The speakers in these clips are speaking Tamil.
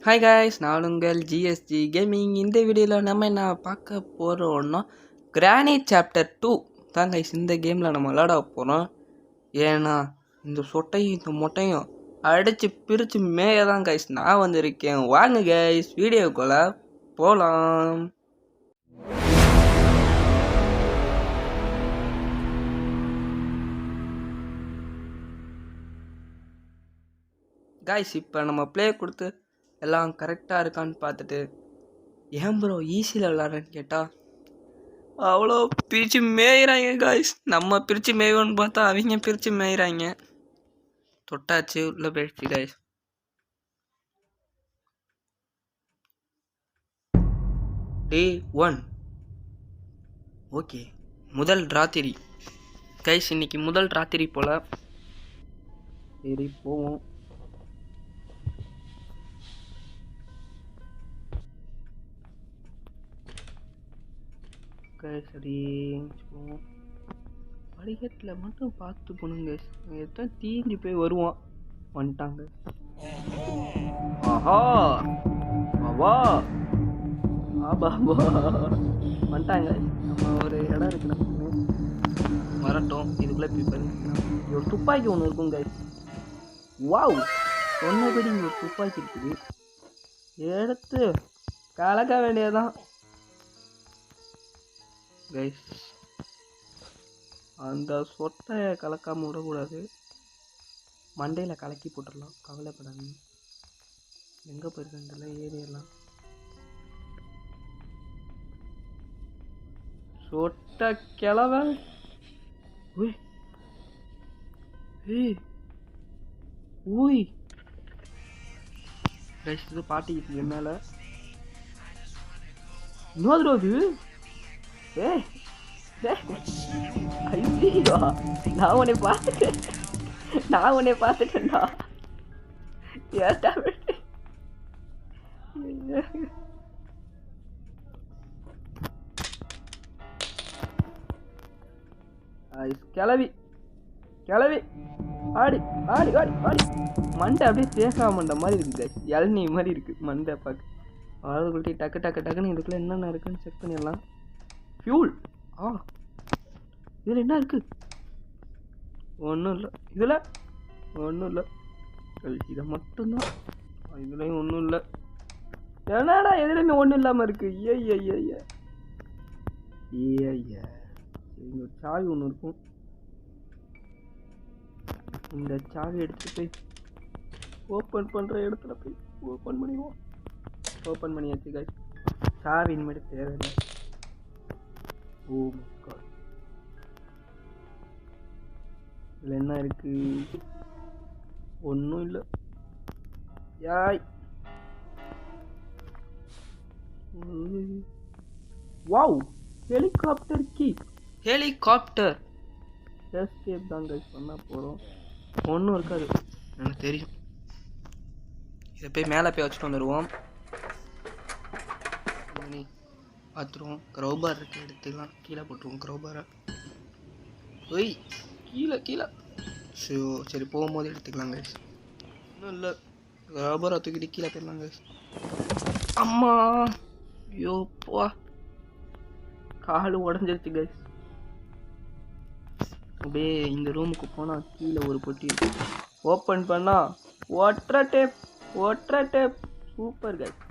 ஹாய் காய்ஸ், நான் உங்கள் ஜிஎஸ்ஜி கேமிங். இந்த வீடியோவில் நம்ம என்ன பார்க்க போகிறோன்னா கிரானைட் சாப்டர் 2 தான் கைஸ் இந்த கேமில் நம்ம விளாட போகிறோம். ஏன்னா இந்த சொட்டையும் இந்த மொட்டையும் அடித்து பிரித்து மேய தான் கைஸ் நான் வந்திருக்கேன். வாங்க கைஸ் வீடியோக்குள்ளே போகலாம். கைஸ் இப்போ நம்ம ப்ளே கொடுத்து எல்லாம் கரெக்டாக இருக்கான்னு பார்த்துட்டு ஏன் ப்ரோ ஈஸியில் விளாட்றேன்னு கேட்டால் அவ்வளோ பிரித்து மேயிறாங்க காய்ஸ். நம்ம பிரித்து மேய்வோன்னு பார்த்தா அவங்க பிரித்து மேயிறாங்க. தொட்டாச்சு உள்ள போயிடுச்சு காய்ஸ். டே 1 ஓகே, முதல் ராத்திரி கைஸ். இன்னைக்கு முதல் ராத்திரி போல். சரி போவோம். சரி போவோம். படிக்கட்டில் மட்டும் பார்த்து போனுங்க. எத்தனை தீஞ்சு போய் வருவான். வந்துட்டாங்க. ஆஹா ஆவா ஆபா வந்துட்டாங்க. நம்ம ஒரு இடம் இருக்கு, நம்ம வரட்டும். இதுக்குள்ளே போய் பண்ணிக்கலாம். ஒரு துப்பாக்கி ஒன்று இருக்கும் கைஸ். வாவ், சொன்னபடி இங்கே ஒரு துப்பாக்கி இருக்குது. எடுத்து கலக்க வேண்டியதுதான் கைஸ். அந்த சொட்டையை கலக்காமல் விடக்கூடாது. மண்டையில் கலக்கி போட்டுடலாம், கவலைப்படாது. எங்கே போயிருக்கல ஏரியெல்லாம். சொட்டை கிளவ ஊய் கைஸ். இது பாட்டிக்கிட்டு என்னால இன்னொரு அது. ஐயோ, நான் உன்னை பார்த்துட்டேன்டா. ஏட்டா கிளவி கிளவி ஆடி ஆடி ஆடி ஆடி. மண்டை அப்படியே தேசா மண்டை மாதிரி இருக்குது, இளநீ மாதிரி இருக்குது மண்டை பார்க்க. அதுக்குள்ளே டக்கு டக்கு டக்குன்னு இதுக்குள்ளே என்னென்ன இருக்குன்னு செக் பண்ணிடலாம். ஃபியூல். இதில் என்ன இருக்குது? ஒன்றும் இல்லை. இதில் ஒன்றும் இல்லை. இதை மட்டும்தான். இதுலேயும் ஒன்றும் இல்லை. என்னடா எதுலையுமே ஒன்றும் இல்லாமல் இருக்குது. ஐயா இங்கே ஒரு சாவி ஒன்று இருக்கும். இந்த சாவி எடுத்துகிட்டு போய் ஓப்பன் பண்ணுற இடத்துல போய் ஓப்பன் பண்ணிடுவோம். ஓப்பன் பண்ணியாச்சு காய். சாவி இனிமேட்டு தேவையில்லை. Oh my god. இதில் என்ன இருக்கு? ஒன்றும் இல்லை. Yay wow, helicopter key. Helicopter escape தான் கைஸ் பண்ண போகிறோம். ஒன்றும் இருக்காது எனக்கு தெரியும். இதை போய் மேலே போய் வச்சுட்டு வந்துடுவோம். பார்த்துருவோம். க்ரௌபார் இருக்கு, எடுத்துக்கலாம். கீழே போட்டுருவோம் க்ரௌபாரை. ஒய் கீழே கீழே. சரி போகும்போது எடுத்துக்கலாம் கைஸ். ஒன்றும் இல்லை. க்ரௌபாரை தூக்கிட்டு கீழே போயிடலாம் கைஸ். அம்மா ஐயோப்பா, காலு உடஞ்சிருச்சு கைஸ். அப்படியே இந்த ரூமுக்கு போனால் கீழே ஒரு பொட்டி இருக்கு. ஓப்பன் பண்ணால் ஒற்றை டேப். Super guys.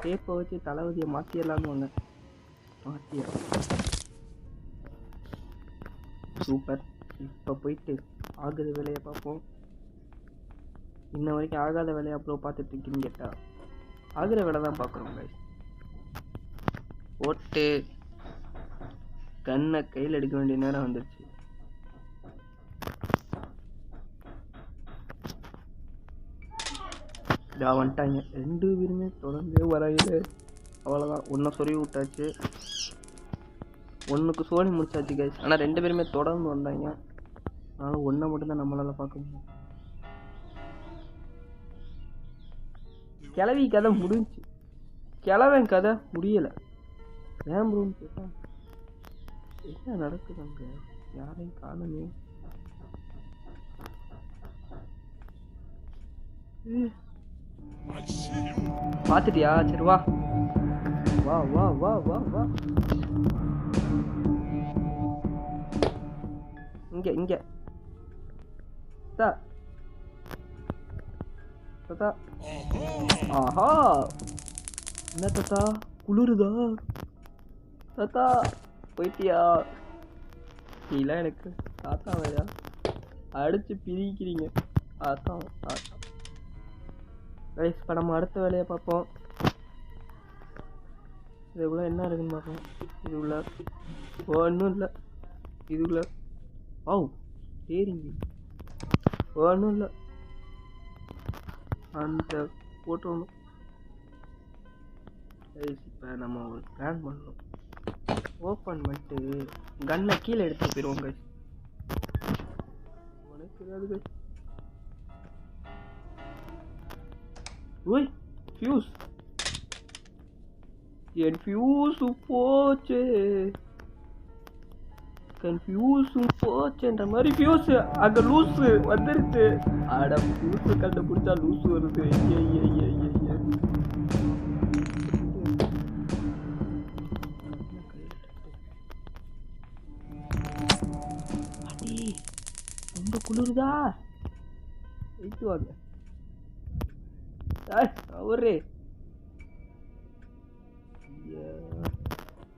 டேப்பை வச்சு தளபதியை மாற்றிடலான்னு ஒன்று மாற்றிடலாம். சூப்பர். இப்போ போயிட்டு ஆகுற வேலையை பார்ப்போம். இன்ன வரைக்கும் ஆகாத வேலையை அப்புறம் பார்த்துட்டு இருக்கீங்கன்னு கேட்டால் ஆகிற வேலை தான் பார்க்குறோம் கைஸ். போட்டு கண்ணை கையில் எடுக்க வேண்டிய நேரம் வந்துடுச்சு. வந்துட்டாங்க ரெண்டு பேருமே தொடர்ந்து வரையில. அவ்வளோதான், ஒன்றை சொருவி விட்டாச்சு, ஒன்றுக்கு சோனி முடிச்சாச்சு கைஸ். ஆனால் ரெண்டு பேருமே தொடர்ந்து வந்தாங்க. அதனால் ஒன்றை மட்டும்தான் நம்மளால் பார்க்க முடியும். கிளவி கதை முடிஞ்சு, கிளவன் கதை முடியலை. ஏன் ப்ரோன்னு கேட்டா என்ன நடக்குது அங்கே? யாரையும் காணுமே. பார்த்துட்டியா? சரி வா வா வா வா வா வா. இங்கே இங்கே தாத்தா. ஆஹா, என்ன தாத்தா குளிருதா? தாத்தா போயிட்டியா? இல்லை எனக்கு தாத்தா வேலையா அடிச்சு பிரிக்கிறீங்க. தாத்தா தாத்தா. இப்போ நம்ம அடுத்த வேலையை பார்ப்போம். இதுக்குள்ள என்ன இருக்குன்னு பார்ப்போம். இதுக்குள்ள ஒன்றும் இல்லை. இதுக்குள்ள சரிங்க ஒன்றும் இல்லை. அந்த போட்டோணும். இப்போ நம்ம ஒரு பிளான் பண்ணணும். ஓப்பன் பண்ணிட்டு கன்னை கீழே எடுத்து போயிடுவோம் கைஸ். உனக்கு ஏதாவது கைஸ்? ஓய் ஃபியூஸ், என் ஃபியூஸும் போச்சு, கன்ஃபியூஸும் போச்சுன்ற மாதிரி ஃபியூஸ் அங்கே லூஸு வந்துருச்சு. ஆட ஃபியூஸு கண்டுபிடிச்சா லூஸு வருது. ரொம்ப குளிருதா? வைத்து வாங்க ஒரு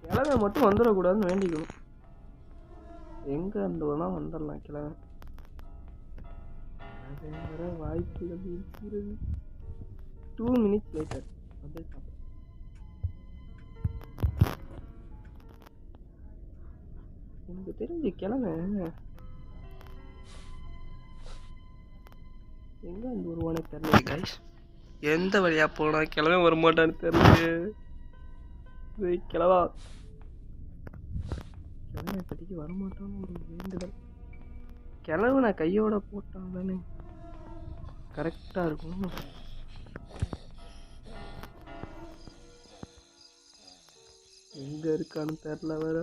கிழமை மட்டும் வந்துடக்கூடாதுன்னு வேண்டிக்கணும். எங்கே இருந்தோன்னா வந்துடலாம் கிழமை. வர வாய்ப்புகள் இருக்கிறது. 2 minutes லேட்டர் வந்து எனக்கு தெரிஞ்சு கிழமை எங்கே அந்த வருவானே தெரியல கைஸ். எந்த வழியாக போனால் கிழமை வரமாட்டான்னு தெரியல. கிழவா கிழமை இப்போதைக்கு வரமாட்டான்னு ஒரு வேண்டுதல். கிழவு நான் கையோட போட்டான் தானே கரெக்டாக இருக்கும். எங்கே இருக்கான்னு தெரில வேற.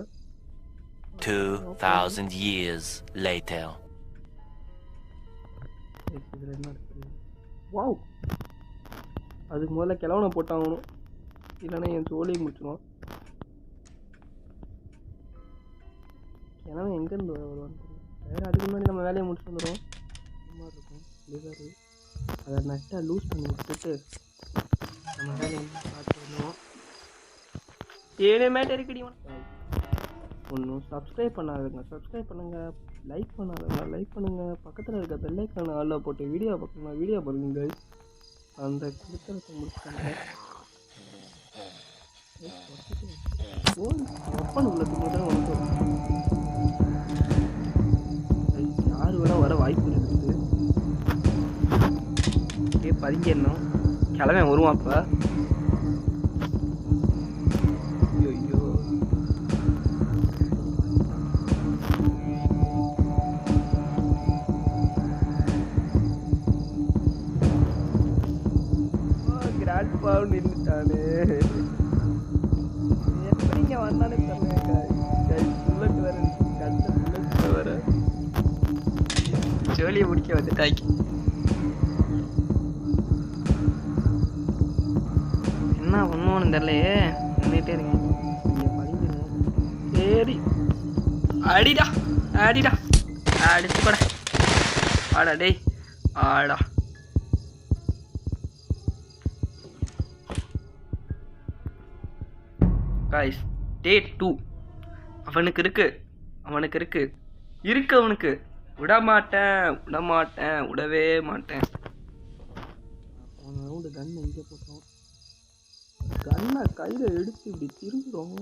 2000 years later. இதில் என்ன இருக்கு? வாவ், அதுக்கு முதல்ல கிழவனை போட்டாகணும், இல்லைன்னா என் தோழியை முடிச்சிடுவான். கிழவன் எங்கேருந்து வருவான்னு வேறு. அதுக்கு முன்னாடி நம்ம வேலையை முடிச்சு வந்துடுவோம். மாதிரி இருக்கும் லிவரு. அதை நட்டாக லூஸ் பண்ணி விட்டுட்டு நம்ம வேலையை பார்த்து வந்துடுவோம். ஏழு இருக்கடி ஒன்றும் சப்ஸ்கிரைப் பண்ணாதுங்க, சப்ஸ்கிரைப் பண்ணுங்கள். லைக் பண்ணாதுங்க, லைக் பண்ணுங்கள். பக்கத்தில் இருக்க பெல்லைக்கான ஆளில் போட்டு வீடியோ பார்க்கணும், வீடியோ பாருங்க. அந்த கிருத்தனத்தை முடிச்சுட்டாங்க. ஒப்பனுக்குள்ள தான் வந்து யாரு வேணா வர வாய்ப்பு இருக்குது. அப்படியே பதிங்கணும். கிழமை வருவான் அப்போ. ஐயோ கிராண்ட் பாவன் இருந்துட்டானே. எப்படி இங்கே வந்தானே தெரியல. புல்லட் வேற கட்ட புல்லட் வேற ஜோலியை முடிக்க வந்துட்டாக்கி. என்ன ஒன்றும் தெரியலையே, நின்றுட்டே இருக்கேன். இங்கே படிக்கணும். சரி அடிடா அடிடா அடிச்சு கூட ஆடா டேய் ஆடா. காய்ஸ் டே 2 அவனுக்கு இருக்கு, அவனுக்கு இருக்கு இருக்கு அவனுக்கு. விடமாட்டேன் விடவே மாட்டேன். அவன் ரவுண்டு கன்னை இங்கே போட்டோம். கன்னை கையில் எடுத்து இப்படி திரும்புகிறோம்.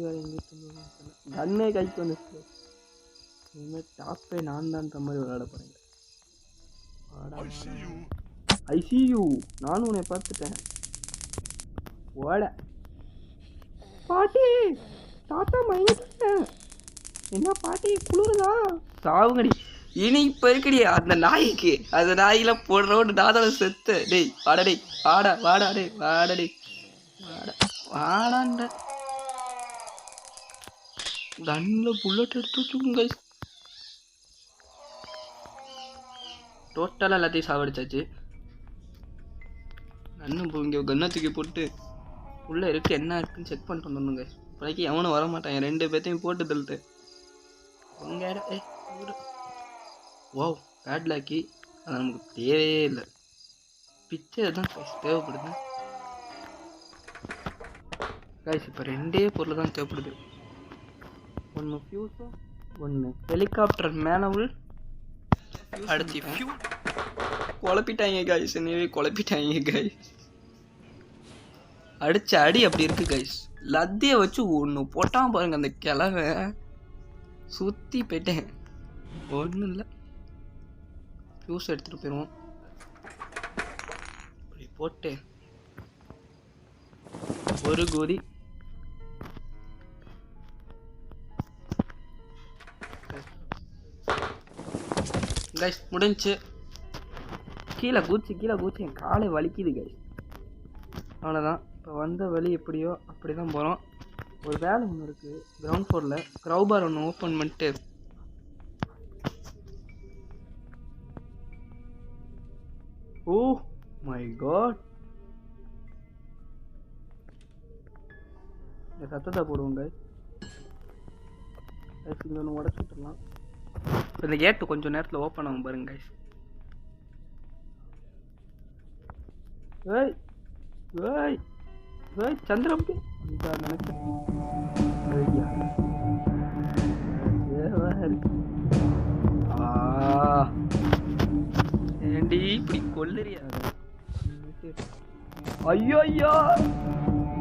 வேறு எங்கே கன்னே கைக்கு வந்துச்சு. இனிமேல் டாப்பே நான் தான்ற மாதிரி விளையாட போகிறேன். ஐசியூ நானும் உன்னை பார்த்துட்டேன். ஓட பாட்டி தாத்தா மயங்கிட்டேன். என்ன பாட்டி குளிருதா? சாவுங்கடி இனி இப்போ இருக்கடி அந்த நாய்க்கு. அந்த நாயில போடுறோன்னு தாதாட செத்து. டேய் வாடா டேய் வாடா வாடா டே வாடா டே வாடா வாடான்ற. கன்னில் புல்லட் எடுத்து வச்சுக்கோங்க கைஸ். டோட்டலாக எல்லாத்தையும் சாவடிச்சாச்சு. கண்ணு இங்கே கன்னை தூக்கி போட்டு உள்ளே இருக்கு என்ன இருக்குன்னு செக் பண்ணிட்டு வந்துடணுங்க. இப்போதைக்கு எவனும் வர மாட்டான். 2 பேர்த்தையும் போட்டு தள்ளிட்டு உங்க ஓ பேட்லாக்கி அது நமக்கு தேவையே இல்லை. பிச்சை தான் தேவைப்படுது கைஸ். இப்போ 2 பொருள் தான் தேவைப்படுது. 1 ஃபியூஸும் 1 ஹெலிகாப்டர் மேனவல். அடுத்து ஃபியூல். குழப்பிட்டாங்க கைஸ், என்னவே குழப்பிட்டாங்க கைஸ். அடிச்ச அடி அப்படி இருக்கு கைஸ். லத்தியை வச்சு ஒன்று போட்டான் பாருங்க அந்த கிழவை. சுற்றி போயிட்டேன். ஒன்றும் இல்லை, ஃபியூஸ் எடுத்துகிட்டு போயிடுவோம். இப்படி போட்டு ஒரு கோதி கைஸ் முடிஞ்சு. கீழே கூச்சி என் காலை வலிக்குது கைஸ். அவ்வளோதான். இப்போ வந்த வழி எப்படியோ அப்படி தான் போகிறோம். ஒரு வேலை ஒன்று இருக்குது கிரவுண்ட் ஃப்ளோரில். க்ரௌபார் ஒன்று ஓப்பன் பண்ணிட்டு ஓ மை காட் இந்த சத்தத்தை போடுவோங்க. இங்கே ஒன்று உடச்சி விட்டுடலாம். இப்போ இந்த கேட்டு கொஞ்சம் நேரத்தில் ஓப்பன் ஆகும் பாருங்க கைஸ். ஏய் ஏய் ஏய் சந்திரம்பி நினைச்சேன். ஏண்டி இப்படி கொல்லுறியா? ஐயோ ஐயோ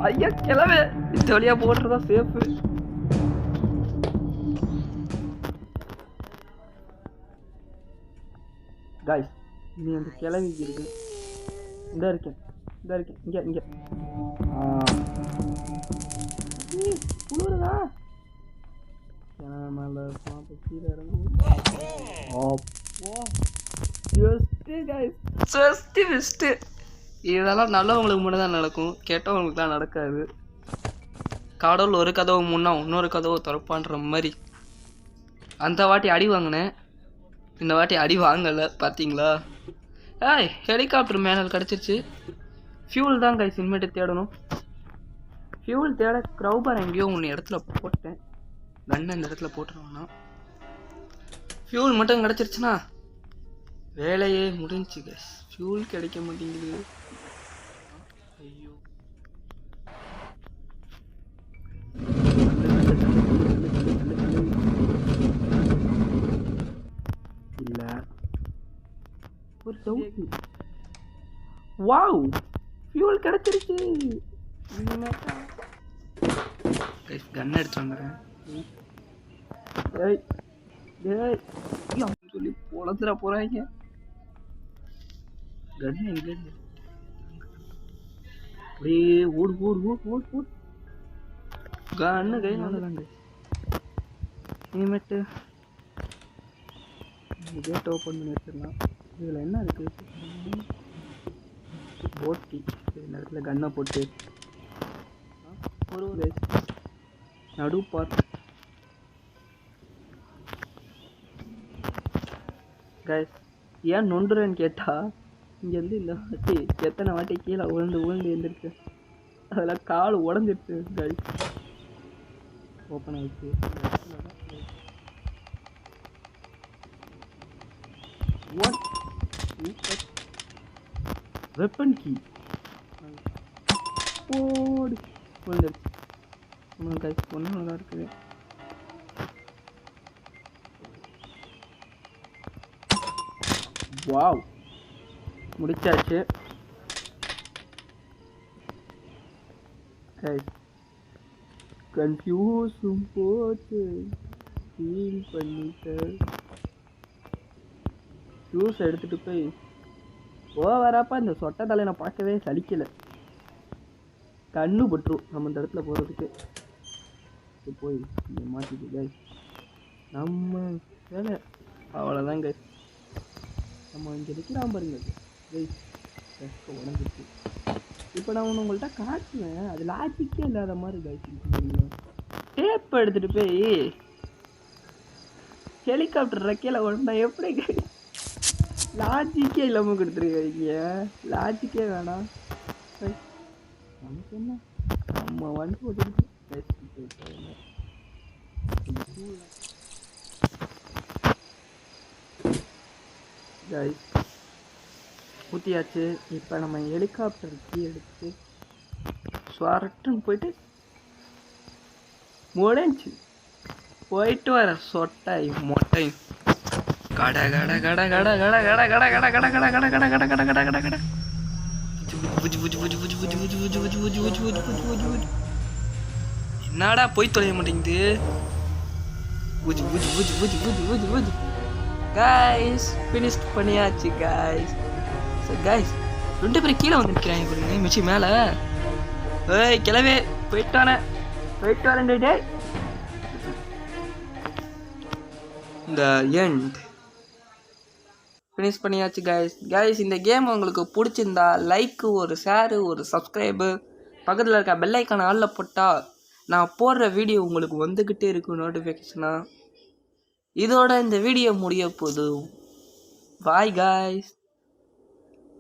ஐயா கிளவே இந்த வழியா போடுறதா சேஃபு. காய்ஸ் நீ அந்த கிளவி இருக்கு. இந்த இருக்கேன் இங்கே இங்கே குளிருதா? மேலே கீழே இறங்கும். இதெல்லாம் நல்லவங்களுக்கு மட்டும் தான் நடக்கும், கெட்டவங்களுக்குலாம் நடக்காது. கடவுள் ஒரு கதவு முன்னா இன்னொரு கதவு திறப்பான்ற மாதிரி. அந்த வாட்டி அடி வாங்கினேன், இந்த வாட்டி அடி வாங்கலை பார்த்தீங்களா? ஏய் ஹெலிகாப்டர் மேனல் கிடச்சிருச்சு. ஃபியூல் தான் கைஸ் இனிமேட்டு தேடணும். ஃபியூல் தேட க்ரௌபார் எங்கேயோ ஒன்று இடத்துல போட்டேன். கண்ணை இந்த இடத்துல போட்டுருவானா. ஃபியூல் மட்டும் கிடச்சிருச்சுன்னா வேலையே முடிஞ்சு கைஸ். ஃபியூல் கிடைக்க மாட்டேங்குது. ஐயோ இல்லை ஒரு டவுட். வாவ் ஃபியூல் கிடச்சிருச்சு. கன் எடுத்து வந்துடுறேன். ஏய் ஏய் சொல்லி பொழந்துட போகிறாங்க. கன் எங்கே அப்படியே ஓடு ஓடு ஓடு ஓடு ஓடு. கன்னு கை நல்லதாங்க. இனிமேட்டு கேட் ஓப்பன் பண்ணி வச்சிடலாம். இதில் என்ன இருக்குது? போட்டி. இந்த இடத்துல கன்னை போட்டு ஒரு நடு பார்ட். கைஸ் ஏன் நொண்டுறேன்னு கேட்டால் இங்கேருந்து இந்த வாட்டி எத்தனை வாட்டி கீழே உழுந்து எழுந்திருக்கு. அதெல்லாம் கால் உடஞ்சிருச்சு கைஸ். ஓப்பன் ஆகிடுச்சு. வெப்பன் கீ போடு விழுந்துருச்சு. கைஸ் ஒன்று தான் இருக்குது. வாவ் முடிச்சாச்சு. கைஸ் கன்ஃபியூஸும் போட்டு ஃபீல் பண்ணிட்டு ஜூஸ் எடுத்துகிட்டு போய் வரப்போ இந்த சொட்டை தலையை நான் பார்க்கவே சலிக்கலை. கண்ணு பட்டுரும் நம்ம இந்த இடத்துல போகிறதுக்கு. போய் இங்கே மாட்டிட்டு கைஸ் நம்ம வேலை அவ்வளோதான் கைஸ். நம்ம இங்கே இருக்கிறான் பாருங்க கைஸ். உடஞ்சிச்சு. இப்போ நான் ஒன்று உங்கள்கிட்ட காட்டுவேன், அது லாஜிக்கே இல்லாத மாதிரி கைஸ். டேப் எடுத்துட்டு போய் ஹெலிகாப்டர் ரெக்கையில ஒன்றா எப்படி லாஜிக்கே இல்லாமல் கொடுத்துருக்கீங்க. லாஜிக்கே வேணாம். நமக்கு என்ன நம்ம வந்து போட்டு ஊற்றியாச்சு. இப்போ நம்ம ஹெலிகாப்டர் கீ எடுத்து ஸ்வாரட்டுன்னு போயிட்டு முடிஞ்சு போயிட்டு வர சொட்டை மொட்டை கட கட கட கட கட கட கட கட கட கட கட கட கட கட கட கட கட என்னடா போய் தொலைய மாட்டேங்குது. கைஸ் ஃபினிஷ் பண்ணியாச்சு கைஸ். கைஸ் 2 பேர் கீழே வந்து நிற்கிறாங்க பாருங்க. மிச்சி மேலே ஏய் கிளவே போயிட்டு வரேன். இந்த எண்ட் ஃபினிஷ் பண்ணியாச்சு கைஸ். இந்த கேம் உங்களுக்கு பிடிச்சிருந்தா லைக்கு, ஒரு ஷேரு, ஒரு சப்ஸ்கிரைபு, பக்கத்தில் இருக்க பெல் ஐக்கான ஆளில் போட்டால் நான் போடுற வீடியோ உங்களுக்கு வந்துக்கிட்டே இருக்கும் நோட்டிஃபிகேஷனாக. இதோட இந்த வீடியோ முடிய போகுது. Bye guys.